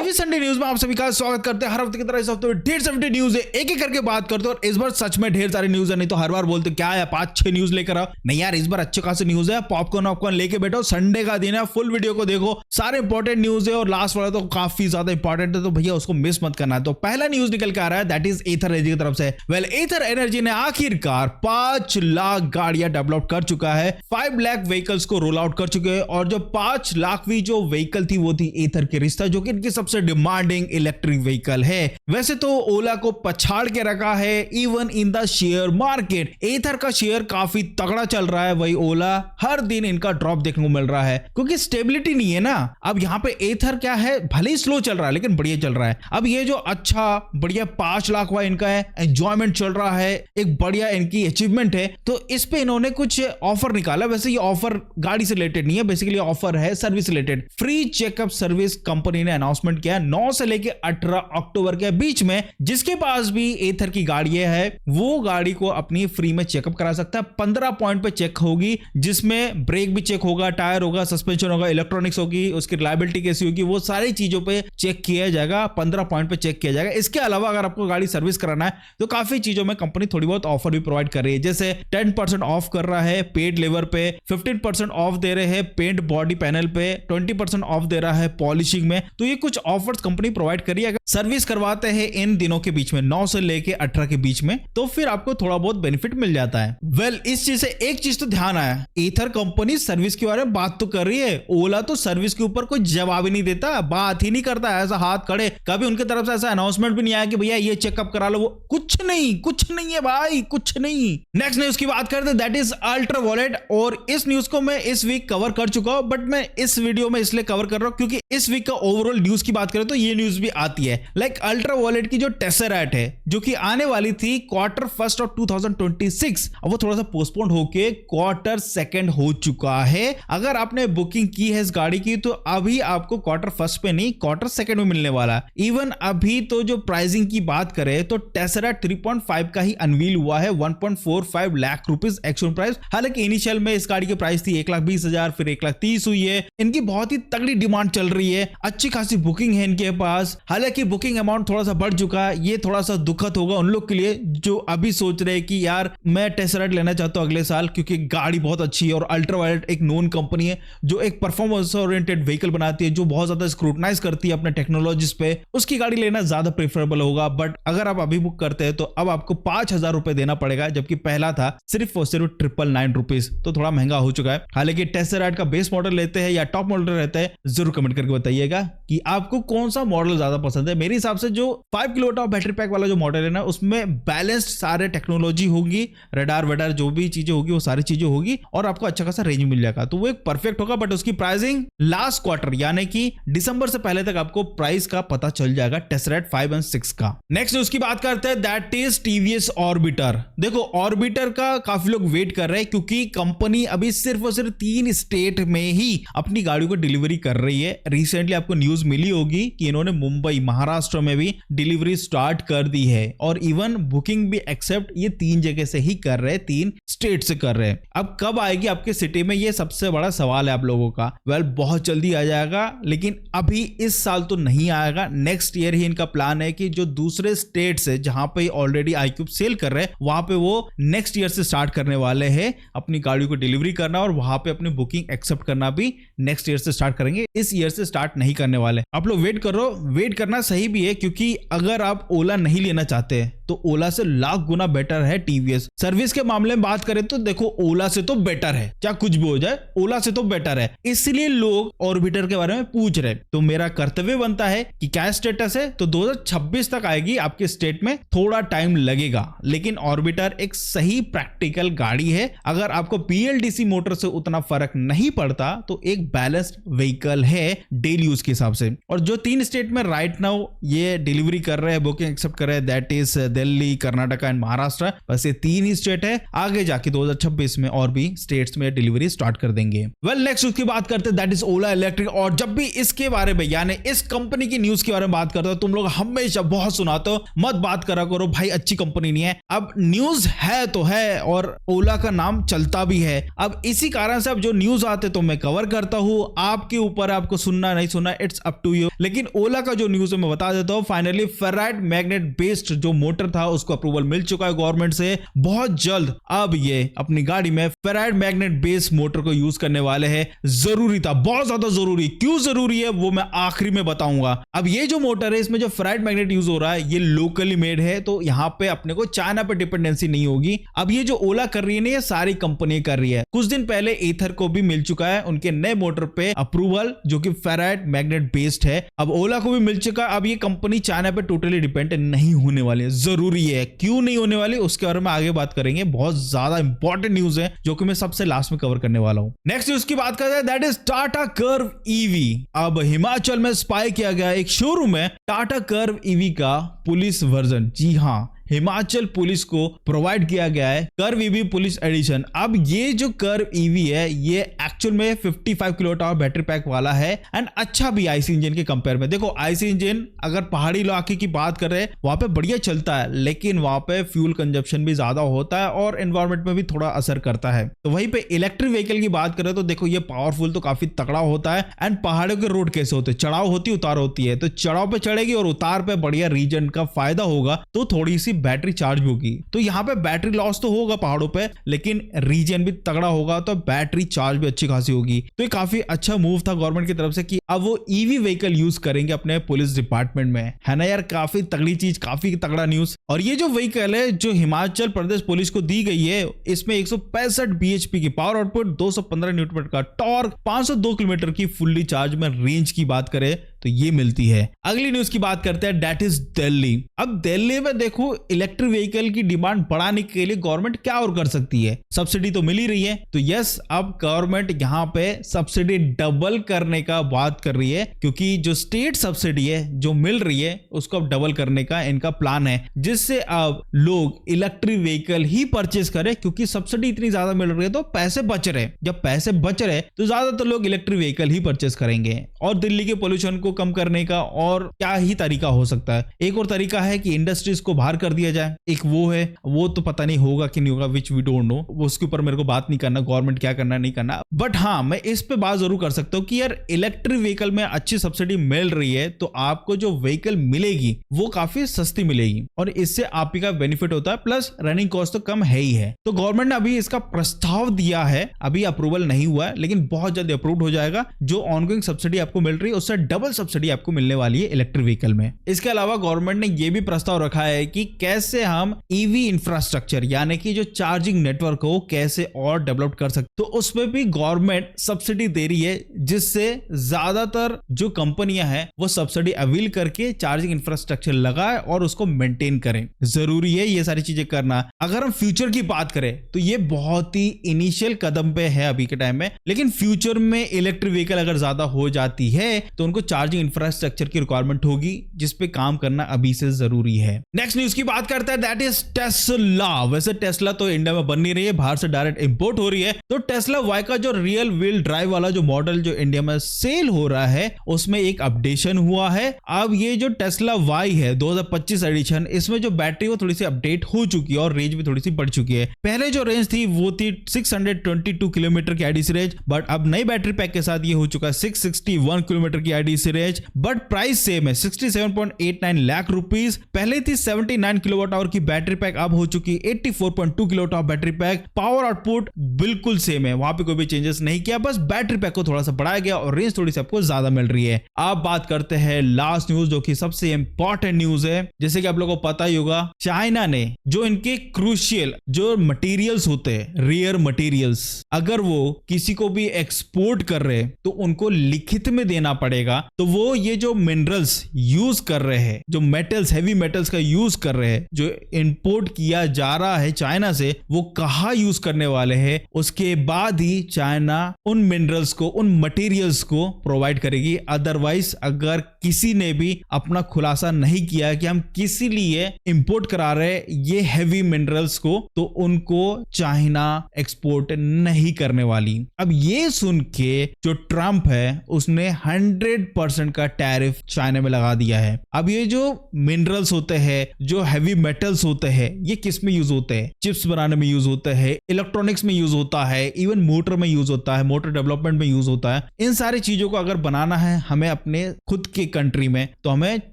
TV Sunday news में आप सभी का स्वागत करते हैं। हर हफ्ते की तरह इस हफ्ते में ढेर सारी न्यूज है, एक एक करके बात करते हैं। और इस बार सच में ढेर सारी न्यूज है, नहीं तो हर बार बोलते क्या है 5-6 न्यूज लेकर आओ। नहीं यार, इस बार अच्छे खासे न्यूज है। पॉपकॉर्न लेके बैठो, संडे का दिन है, फुल वीडियो को देखो, सारे इंपॉर्टेंट न्यूज है और लास्ट वाला तो काफी ज्यादा इंपॉर्टेंट है, तो भैया उसको मिस मत करना। तो पहला न्यूज निकल के आ रहा है, दैट इज एथर एनर्जी की तरफ से। वेल, एथर एनर्जी ने आखिरकार 5 लाख गाड़ियां डेवलप कर चुका है, 5 लाख व्हीकल्स को रोल आउट कर चुके हैं। और जो 5 लाखवीं जो व्हीकल थी वो थी एथर के रिश्ता, जो कि इनकी सबसे डिमांडिंग इलेक्ट्रिक व्हीकल है। वैसे तो ओला को पछाड़ के रखा है even in the share market. Ather का शेयर काफी तगड़ा चल रहा है, वही ओला हर दिन इनका ड्रॉप देखने को मिल रहा है, क्योंकि स्टेबिलिटी नहीं है ना। अब यहां पे एथर क्या है, भले ही स्लो चल रहा है लेकिन बढ़िया चल रहा है। अब ये जो अच्छा बढ़िया 5 लाख हुआ इनका है, एंजॉयमेंट चल रहा है, एक बढ़िया इनकी अचीवमेंट है, तो इस पे इन्होंने कुछ ऑफर निकाला। वैसे ये ऑफर गाड़ी से रिलेटेड नहीं है, बेसिकली ऑफर है service related. Free checkup service company ने अनाउंसमेंट किया 9 से लेके 18 अक्टूबर के बीच में। जिसके पास भी एथर की गाड़ी है वो गाड़ी को अपनी फ्री में चेकअप करा सकता है। 15 पॉइंट पे चेक होगी, जिसमें ब्रेक भी चेक होगा, टायर होगा, सस्पेंशन होगा, इलेक्ट्रॉनिक्स होगी, उसकी रिलायबिलिटी कैसी होगी, वो सारी चीजों पे चेक किया जाएगा। 15 पॉइंट पे चेक किया जाएगा। इसके अलावा अगर आपको गाड़ी सर्विस कराना है तो काफी चीजों में कंपनी थोड़ी बहुत ऑफर भी प्रोवाइड कर रही है, जैसे 10% ऑफ कर रहा है पेड लेवर पे, 15% ऑफ दे रहे हैं पेंट बॉडी पैनल पे, 20% ऑफ दे रहा है पॉलिशिंग में। तो ये कुछ ऑफर्स कंपनी प्रोवाइड करिए अगर सर्विस करवाते हैं इन दिनों के बीच में, 9 से लेके 18 के बीच में, तो फिर आपको थोड़ा बहुत बेनिफिट मिल जाता है। वेल, इस चीज से एक चीज तो ध्यान आया, एथर कंपनी सर्विस के बारे में बात तो कर रही है, ओला तो सर्विस के ऊपर कोई जवाब ही नहीं देता, बात ही नहीं करता, ऐसा हाथ खड़े। कभी उनकी तरफ से ऐसा अनाउंसमेंट भी नहीं आया कि भैया ये चेकअप करा लो, वो कुछ नहीं है भाई, कुछ नहीं। नेक्स्ट न्यूज की बात करते हैं, दैट इज अल्ट्रा वॉलेट। और इस न्यूज को मैं इस वीक कवर कर चुका हूं, बट मैं इस वीडियो में इसलिए कवर कर रहा हूं क्योंकि इस वीक का ओवरऑल न्यूज की बात करें तो ये न्यूज भी आती है। लाइक अल्ट्रा वॉलेट की जो टेसरैट है, जो कि आने वाली थी Q1 ऑफ 2026, अब वो थोड़ा सा पोस्टपोन होके Q2 हो चुका है। अगर आपने बुकिंग की है इस गाड़ी की तो अभी आपको Q1 पे नहीं Q2 में मिलने वाला है। इवन अभी तो जो प्राइसिंग की बात करें तो टेसरैट 3.5 का ही अनवील हुआ है, 1.45 लाख रुपीज एक्चुअल प्राइस। हालांकि इनिशियल में इस गाड़ी की प्राइस थी 1,20,000, फिर 1,30,000 हुई है। इनकी बहुत ही तगड़ी डिमांड चल रही है, अच्छी खासी बुकिंग है इनके पास। हालांकि बुकिंग अमाउंट थोड़ा सा बढ़ चुका है, ये थोड़ा सा दुखद होगा उन लोग के लिए जो अभी सोच रहे हैं कि यार मैं टेसरैट लेना चाहता हूं अगले साल, क्योंकि गाड़ी बहुत अच्छी है और अल्ट्रा वॉलेट एक नोन कंपनी है जो एक परफॉर्मेंस ओरिएंटेड व्हीकल बनाती है, जो बहुत ज्यादा स्क्रूटनाइज करती है अपने टेक्नोलॉजीज पे। उसकी गाड़ी लेना ज्यादा प्रेफरेबल होगा। बट अगर आप अभी बुक करते हैं तो अब आपको 5,000 रुपए देना पड़ेगा, जबकि पहला था सिर्फ और सिर्फ 999 रुपीज, तो थोड़ा महंगा हो चुका है। हालांकि टेसरैट का बेस मॉडल लेते हैं या टॉप मॉडल रहता है, जरूर कमेंट करके बताइएगा कि आपको कौन सा मॉडल ज्यादा पसंद है। मेरे हिसाब से जो 5 किलोवाट ऑफ बैटरी पैक वाला जो मॉडल है ना, उसमें बैलेंस्ड सारे टेक्नोलॉजी होगी, रडार वेडार जो भी चीजें होगी वो सारी चीजें होगी और आपको अच्छा खासा रेंज मिल जाएगा, तो वो एक परफेक्ट होगा। बट उसकी प्राइसिंग लास्ट क्वार्टर यानी कि दिसंबर से पहले तक आपको प्राइस का पता चल जाएगा टेसरैट 5 और 6 का। नेक्स्ट न्यूज की बात करते हैं, दैट इज टीवीएस ऑर्बिटर। देखो, ऑर्बिटर का काफी लोग वेट कर रहे हैं क्योंकि कंपनी अभी सिर्फ और सिर्फ 3 स्टेट में ही अपनी गाड़ियों को डिलीवरी कर रही है। रिसेंटली आपको न्यूज मिली होगी कि इन्होंने मुंबई, महाराष्ट्र में भी डिलीवरी स्टार्ट कर दी है और इवन बुकिंग भी एक्सेप्ट ये 3 जगह से ही कर रहे हैं, 3 स्टेट से कर रहे हैं। अब कब आएगी आपके सिटी में, ये सबसे बड़ा सवाल है आप लोगों का। वेल, बहुत जल्दी आ जाएगा, लेकिन अभी इस साल तो नहीं आएगा। नेक्स्ट ईयर ही इनका प्लान है कि जो दूसरे स्टेट्स है जहां पे ऑलरेडी iQube सेल कर रहे हैं, वहां पे वो नेक्स्ट ईयर से स्टार्ट करने वाले हैं अपनी गाड़ी को डिलीवरी करना, और वहां पे अपनी बुकिंग एक्सेप्ट करना भी नेक्स्ट ईयर से स्टार्ट करेंगे। इस ईयर से स्टार्ट नहीं करने वाले। आप लोग वेट करो, वेट करना सही भी है, क्योंकि अगर आप ओला नहीं लेना चाहते तो ओला से लाख गुना बेटर है टीवीएस। सर्विस के मामले में बात करें तो देखो, ओला से तो बेटर है, चाहे कुछ भी हो जाए, ओला से तो बेटर है। इसलिए लोग ऑर्बिटर के बारे में पूछ रहे। तो मेरा कर्तव्य बनता है कि क्या स्टेटस है, तो 2026 तक आएगी आपके स्टेट में, थोड़ा टाइम लगेगा, लेकिन ऑर्बिटर एक सही प्रैक्टिकल गाड़ी है। अगर आपको BLDC मोटर से उतना फर्क नहीं पड़ता तो एक बैलेंस्ड व्हीकल है डेली यूज के हिसाब से। और जो 3 स्टेट में राइट नाउ ये डिलीवरी कर रहे हैं, बुकिंग एक्सेप्ट कर रहे हैं, that is Delhi, Karnataka and Maharashtra. बस ये 3 ही स्टेट है, आगे जाके 2026 में और भी स्टेट्स में डिलीवरी स्टार्ट कर देंगे। वेल, नेक्स्ट उसकी बात करते हैं, दैट इज ओला इलेक्ट्रिक। और जब भी इसके बारे में यानी इस कंपनी की न्यूज के बारे में बात करते हो, तुम लोग हमेशा बहुत सुनाते हो, मत बात करा करो भाई, अच्छी कंपनी नहीं है। अब न्यूज है तो है और ओला का नाम चलता भी है। अब इसी कारण से अब जो न्यूज आते तो मैं कवर करता हूं, आपके ऊपर, आपको सुनना नहीं सुनना, इट्स अप टू यू। लेकिन ओला का जो न्यूज है मैं बता देता हूं, फाइनली फेराइट मैग्नेट बेस्ड जो मोटर था उसको अप्रूवल मिल चुका है गवर्नमेंट से। बहुत जल्द अब ये अपनी गाड़ी में फेराइट मैग्नेट बेस्ड मोटर को यूज करने वाले हैं। जरूरी था, बहुत ज्यादा जरूरी। क्यों जरूरी है वो मैं आखिरी में बताऊंगा। अब ये जो मोटर है इसमें जो फेराइट मैग्नेट यूज हो रहा है ये लोकली मेड है, तो यहां पे अपने को चाइना पे डिपेंडेंसी नहीं होगी। अब ये जो ओला कर रही है ना, ये सारी कंपनी कर रही है। कुछ दिन पहले एथर को भी मिल चुका है उनके नए मोटर पे अप्रूवल जो कि फेराइट मैग्नेट बेस्ड है। अब ओला को भी मिल चुका है। अब ये कंपनी चाइना पे टोटली डिपेंड नहीं होने वाली है। जरूरी है, क्यों नहीं होने वाली उसके बारे में आगे बात करेंगे। बहुत ज्यादा इंपॉर्टेंट न्यूज है जो कि मैं सबसे लास्ट में कवर करने वाला हूं। नेक्स्ट न्यूज की बात करते हैं, that is Tata Curvv EV. अब हिमाचल में स्पाई किया गया एक शोरूम है टाटा कर्व ईवी का पुलिस वर्जन। जी हां, हिमाचल पुलिस को प्रोवाइड किया गया है कर्व ईवी पुलिस एडिशन। अब ये जो कर्व ईवी है ये एक्चुअल में 55 किलोवाट आवर बैटरी पैक वाला है एंड अच्छा भी आईसी इंजन के कंपेयर में। देखो आईसी इंजन अगर पहाड़ी इलाके की बात कर रहे हैं वहां पे बढ़िया चलता है, लेकिन वहां पे फ्यूल कंजप्शन भी ज्यादा होता है और एनवायरमेंट में भी थोड़ा असर करता है। तो वहीं पे इलेक्ट्रिक व्हीकल की बात करें तो देखो ये पावरफुल तो काफी तगड़ा होता है। एंड पहाड़ों के रोड कैसे होते हैं, चढ़ाव होती उतार होती है, तो चढ़ाव पे चढ़ेगी और उतार पे बढ़िया रीजन का फायदा होगा, तो थोड़ी सी बैटरी चार्ज होगी। तो यहाँ पे बैटरी लॉस तो होगा पहाड़ों पे, लेकिन रीजन भी तगड़ा होगा तो बैटरी चार्ज भी अच्छी खासी होगी। तो ये काफी अच्छा मूव था गवर्नमेंट की तरफ से कि अब वो ईवी व्हीकल यूज करेंगे अपने पुलिस डिपार्टमेंट में, है ना यार। काफी तगड़ी चीज, काफी तगड़ा न्यूज। और ये जो व्हीकल है जो हिमाचल प्रदेश पुलिस को दी गई है, इसमें 165 bhp की पावर आउटपुट, 215 न्यूटन मीटर का टॉर्क, 502 किलोमीटर की फुल्ली चार्ज में रेंज की बात करें तो ये मिलती है। अगली न्यूज की बात करते हैं, दैट इज दिल्ली। अब दिल्ली में देखो इलेक्ट्रिक व्हीकल की डिमांड बढ़ाने के लिए गवर्नमेंट क्या और कर सकती है। सब्सिडी तो मिल ही रही है, तो यस अब गवर्नमेंट यहाँ पे सब्सिडी डबल करने का बात कर रही है, क्योंकि जो स्टेट सब्सिडी है जो मिल रही है उसको अब डबल करने का इनका प्लान है, जिससे अब लोग इलेक्ट्रिक व्हीकल ही परचेस करें, क्योंकि सब्सिडी इतनी ज्यादा मिल रही है तो पैसे बच रहे। जब पैसे बच रहे तो ज्यादातर लोग इलेक्ट्रिक व्हीकल ही परचेस करेंगे। और दिल्ली के पोल्यूशन को कम करने का और क्या ही तरीका हो सकता है। एक और तरीका है कि इंडस्ट्रीज को बाहर कर दिया जाए, एक वो है, वो तो पता नहीं होगा कि नहीं होगा, विच वी डोंट नो, उसके ऊपर मेरे को बात नहीं करना गवर्नमेंट क्या करना नहीं करना। बट हाँ मैं इस पे बात जरूर कर सकता हूँ कि यार इलेक्ट्रिक व्हीकल में अच्छी सब्सिडी मिल रही है तो आपको जो व्हीकल मिलेगी वो काफी सस्ती मिलेगी और इससे आप ही का बेनिफिट होता है, प्लस रनिंग कॉस्ट तो कम है ही है। तो गवर्नमेंट ने अभी इसका प्रस्ताव दिया है, अभी अप्रूवल नहीं हुआ है लेकिन बहुत जल्द अप्रूव हो जाएगा। जो ऑनगोइंग सब्सिडी आपको मिल रही है उससे डबल सब्सिडी आपको मिलने वाली है इलेक्ट्रिक व्हीकल में। इसके अलावा गवर्नमेंट ने यह भी प्रस्ताव रखा है कि कैसे हम ईवी इंफ्रास्ट्रक्चर यानी कि जो चार्जिंग नेटवर्क हो कैसे और डेवलप कर सकते, तो उसमें भी गवर्नमेंट सब्सिडी दे रही है, जिससे ज्यादातर जो कंपनियां हैं वो सब्सिडी अवेल करके चार्जिंग इंफ्रास्ट्रक्चर लगाए और उसको मेंटेन करें। जरूरी है ये सारी चीजें करना। अगर हम फ्यूचर की बात करें तो ये बहुत ही इनिशियल कदम पे है अभी के टाइम में, लेकिन फ्यूचर में इलेक्ट्रिक व्हीकल अगर ज्यादा हो जाती है तो उनको चार्जिंग इंफ्रास्ट्रक्चर की रिक्वायरमेंट होगी, जिस पे काम करना अभी से जरूरी है। नेक्स्ट न्यूज की बात करते हैं, दैट इज टेस्ला। वैसे टेस्ला तो इंडिया में बन नहीं रही है, बाहर से डायरेक्ट इंपोर्ट हो रही है। तो टेस्ला वाई का जो रियल व्हील ड्राइव वाला जो मॉडल जो इंडिया में सेल हो रहा है उसमें एक अपडेशन हुआ है। अब ये जो टेस्ला वाई है 2025 एडिशन, इसमें जो बैटरी वो थोड़ी सी अपडेट हो चुकी है और रेंज भी थोड़ी सी बढ़ चुकी है। पहले जो रेंज थी वो थी 622 किलोमीटर की आईडीसी रेंज, बट अब नई बैटरी पैक के साथ ये हो चुका है 661 किलोमीटर की IDC range, but price same है 67.89 लाख रुपीस। पहले थी 79 किलोवाट आवर की बैटरी पैक, अब हो चुकी 84.2 kilowatt hour battery pack. Power output बिल्कुल सेम है, वहां पे कोई भी चेंजेस नहीं किया, बस बैटरी पैक को थोड़ा सा बढ़ाया गया और रेंज थोड़ी सी आपको ज्यादा मिल रही है। अब बात करते हैं लास्ट न्यूज जो कि सबसे इंपॉर्टेंट न्यूज है। जैसे कि आप लोगों को पता ही होगा, चाइना ने जो इनके क्रूशियल जो मटेरियल्स होते हैं, रेयर मटेरियल्स, अगर वो किसी को भी एक्सपोर्ट कर रहे तो उनको लिखित में देना पड़ेगा। तो वो ये जो मिनरल्स यूज कर रहे हैं, जो मेटल्स, हेवी मेटल्स का यूज कर रहे हैं, जो इंपोर्ट किया जा रहा है चाइना से, वो कहां यूज करने वाले हैं, उसके बाद ही चाइना उन मिनरल्स को, उन मटेरियल्स को प्रोवाइड करेगी। अदरवाइज अगर किसी ने भी अपना खुलासा नहीं किया कि हम किसी लिए इंपोर्ट करा रहे हैं ये हैवी मिनरल्स को, तो उनको चाइना एक्सपोर्ट नहीं करने वाली। अब ये सुन के जो ट्रंप है उसने 100% 50% का टैरिफ चाइना में लगा दिया है। अब ये जो मिनरल्स होते हैं, जो हैवी मेटल्स होते हैं, ये किस में यूज होते हैं? चिप्स बनाने में यूज होते हैं, इलेक्ट्रॉनिक्स में यूज होता है, इवन मोटर में यूज होता है, मोटर डेवलपमेंट में यूज होता है। इन सारी चीजों को अगर बनाना है हमें अपने खुद के कंट्री में, तो हमें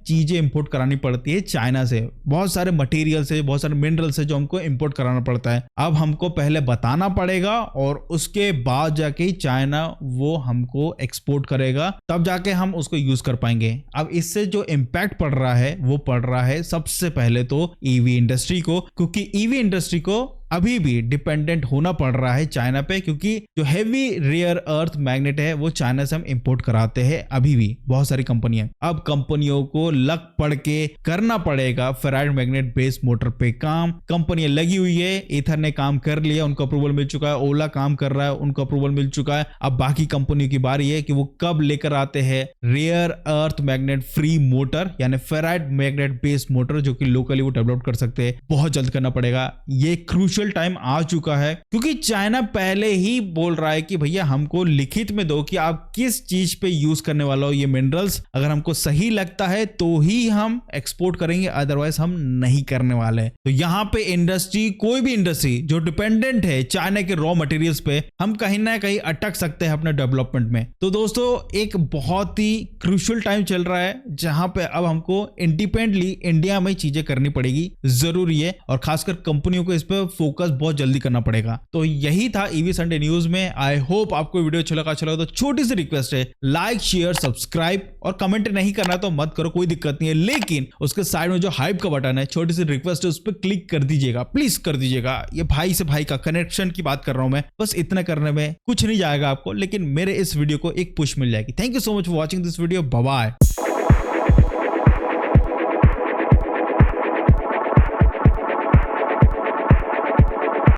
चीजें इंपोर्ट करानी पड़ती है चाइना से। बहुत सारे मटेरियल से, बहुत सारे मिनरल से जो हमको इंपोर्ट कराना पड़ता है। अब हमको पहले बताना पड़ेगा और उसके बाद जाके चाइना वो हमको एक्सपोर्ट करेगा, तब जाके हम उसको यूज कर पाएंगे। अब इससे जो इम्पैक्ट पड़ रहा है वो पड़ रहा है सबसे पहले तो ईवी इंडस्ट्री को, क्योंकि ईवी इंडस्ट्री को अभी भी डिपेंडेंट होना पड़ रहा है चाइना पे, क्योंकि जो हेवी रेयर अर्थ मैग्नेट है वो चाइना से हम इंपोर्ट कराते हैं अभी भी बहुत सारी कंपनियां। अब कंपनियों को लग पड़ के करना पड़ेगा फेराइड मैग्नेट बेस्ड मोटर पे काम। कंपनियां लगी हुई है, ईथर ने काम कर लिया, उनको अप्रूवल मिल चुका है, ओला काम कर रहा है, उनको अप्रूवल मिल चुका है। अब बाकी कंपनियों की बारी है कि वो कब लेकर आते हैं rare earth magnet free motor, यानी फेराइड मैग्नेट बेस्ड मोटर, जो कि लोकली वो डेवलप कर सकते हैं। बहुत जल्द करना पड़ेगा, ये क्रूशियल टाइम आ चुका है, क्योंकि चाइना पहले ही बोल रहा है कि भैया हमको लिखित में दो कि आप किस चीज पे यूज करने वाला हो ये मिनरल्स। अगर हमको सही लगता है तो ही हम एक्सपोर्ट करेंगे, अदरवाइज हम नहीं करने वाले। तो यहाँ पे इंडस्ट्री, कोई भी इंडस्ट्री जो डिपेंडेंट है चाइना के रॉ मटेरियल्स पे, हम कहीं ना कहीं अटक सकते हैं अपने डेवलपमेंट में। तो दोस्तों एक बहुत ही क्रूशियल टाइम चल रहा है जहां पे अब हमको इंडिपेंडेंटली इंडिया में चीजें करनी पड़ेगी, जरूरी है। और खासकर कंपनियों को इस पे फोकस बहुत जल्दी करना पड़ेगा। तो यही था ईवी संडे न्यूज में। आई होप आपको वीडियो अच्छा लगा तो छोटी सी रिक्वेस्ट है, लाइक शेयर सब्सक्राइब और कमेंट नहीं करना तो मत करो, कोई दिक्कत नहीं है, लेकिन उसके साइड में जो हाइप का बटन है, छोटी सी रिक्वेस्ट है, उस पर क्लिक कर दीजिएगा, प्लीज कर दीजिएगा। ये भाई से भाई का कनेक्शन की बात कर रहा हूं मैं, बस इतना करने में कुछ नहीं जाएगा आपको, लेकिन मेरे इस वीडियो को एक पुश मिल जाएगी। Thank you so much for watching this video, bye bye.